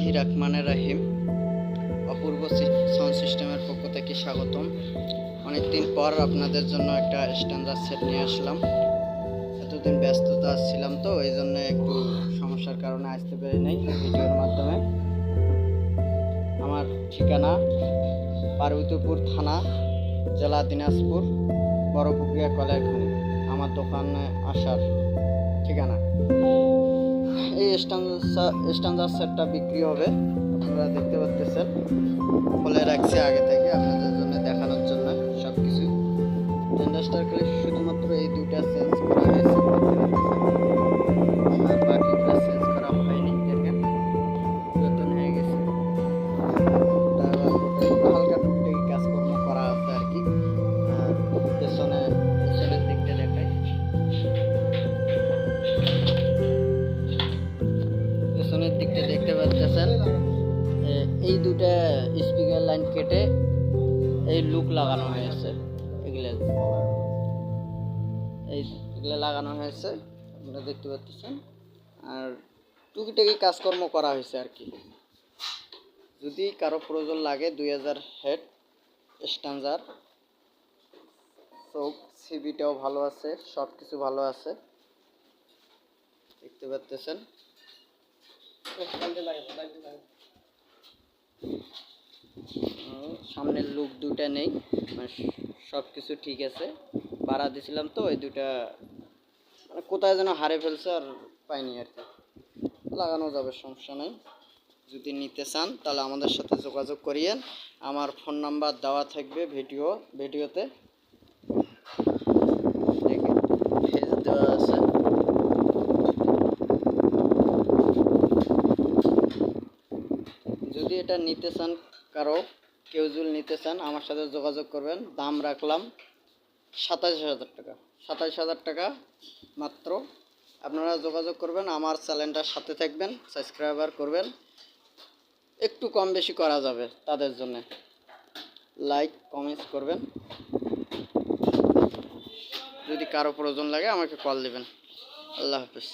বিসমিল্লাহির রহমানির রহিম। অপূর্ব সাউন্ড সিস্টেমের পক্ষ থেকে স্বাগতম। অনেকদিন পর আপনাদের জন্য একটা স্ট্যান্ডার্ড সেট নিয়ে আসলাম। এতদিন ব্যস্ততা ছিলাম তো এই জন্য একটু সমস্যার কারণে আসতে পারি নাই ভিডিওর মাধ্যমে। আমার ঠিকানা পার্বতীপুর থানা, জেলা দিনাজপুর, বড়পুকুরিয়া কলের খনি। আমার দোকানে আসার ঠিকানা। এই স্ট্যান্ডার্ড সেটটা বিক্রি হবে, আপনারা দেখতে পাচ্ছেন। খুলে রাখছি আগে থেকে আপনাদের জন্য দেখানোর জন্য সব কিছু। স্ট্যান্ডার্ডটার খালি শুধুমাত্র এই দুইটা চেঞ্জ করা হয়েছে, আর বাকিটা চেঞ্জ করা হয়নি। দেখেন নতুন হয়ে গেছে, হালকা টুকটাকি কাজকর্ম করা আছে আর কি। আর পেছনের দিকটা দেখাই। পেছনের দিকটা দেখতে পাচ্ছেন, এই দুটা স্পিকার লাইন কেটে এই লুক লাগানো হয়েছে। এগুলো লাগানো হয়েছে, আপনারা দেখতে পাচ্ছেন। আর টুকিটাকি কাজকর্ম করা হয়েছে আর কি। যদি কারো প্রয়োজন লাগে 2000 হেড স্ট্যান্ডার্ড, চোখ সিবিটাও ভালো আছে, সব কিছু ভালো আছে, দেখতে পাচ্ছেন। সামনের লুক দুটা নেই, সব কিছু ঠিক আছে। ভাড়া দিছিলাম তো ওই দুটা মানে কোথায় যেন হারে ফেলছে, আর পাইনি আর কি। লাগানো যাবে, সমস্যা নেই। যদি নিতে চান তাহলে আমাদের সাথে যোগাযোগ করিয়েন। আমার ফোন নাম্বার দেওয়া থাকবে ভিডিওতে, ফেস দেওয়া আছে। যদি এটা নিতে চান, কেউ যদি নিতে চান আমার সাথে যোগাযোগ করবেন। দাম রাখলাম 27,000 টাকা, 27,000 টাকা মাত্র। আপনারা যোগাযোগ করবেন, আমার চ্যানেলটার সাথে থাকবেন, সাবস্ক্রাইবার করবেন। একটু কম বেশি করা যাবে তাদের জন্য। লাইক কমেন্টস করবেন। যদি কারো প্রয়োজন লাগে আমাকে কল দিবেন। আল্লাহ হাফেজ।